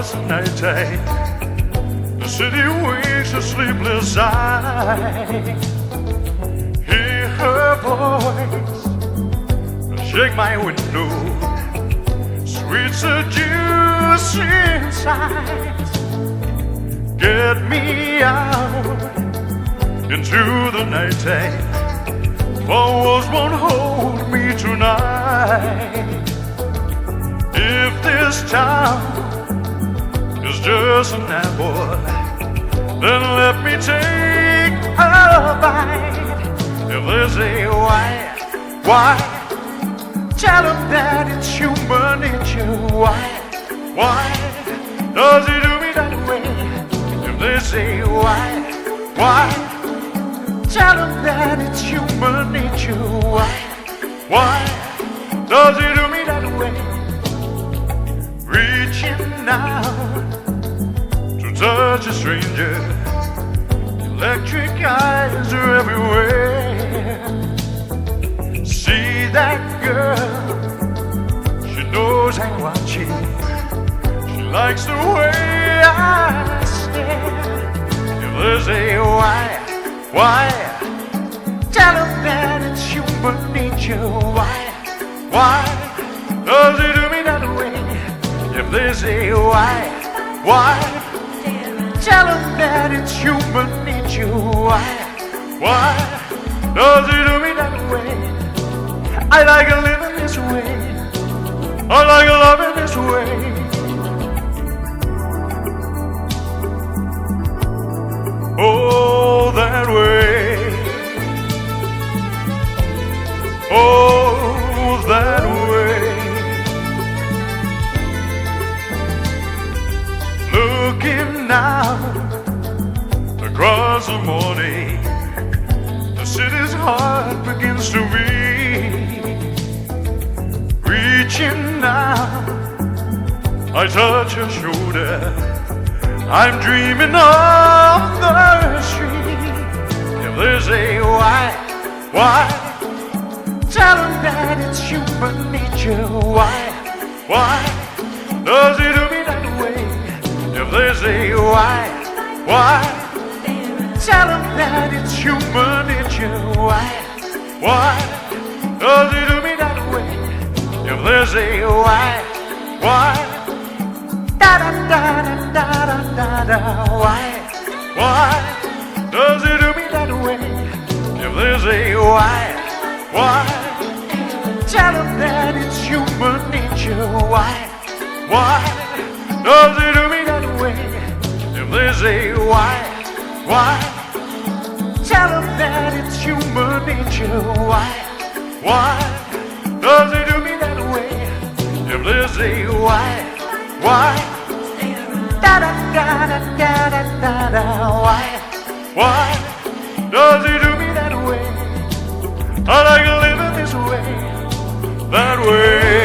across the nighttime. The city wakes a sleepless eye. Hear her voice, shake my window, sweet seduce inside. Get me out into the nighttime, for walls won't hold me tonight. If this town is just an apple, then let me take a bite. If they say why, tell them that it's human nature. Why does he do me that way? If they say why, tell them that it's human nature. Why does he do me that way? Reaching out to touch a stranger, electric eyes are everywhere. See that girl, she knows I'm watching. She likes the way I stare. If they say why, tell them that it's human nature. Why does he do me that way? If they say why, tell them that it's human nature. Why does he do me that way? I like a living this way, I like a loving this way. Oh, that way. Oh, that way. Looking out across the morning, the city's heart begins to beat. Reaching out, I touch her shoulder. I'm dreaming of the street. If they say why, tell them that it's human nature. Why does he do me that way? If they say why, tell them that it's human nature. Why does he do me that way? If they say why, da da da da da da da, why does he do me that way? If they say why, tell them that it's human nature. Why does he do me that way? If they say why, tell them that it's human nature. Why does he do me that way? If they say why, da da da da da da da, why does he do me that way? I like living this way, that way.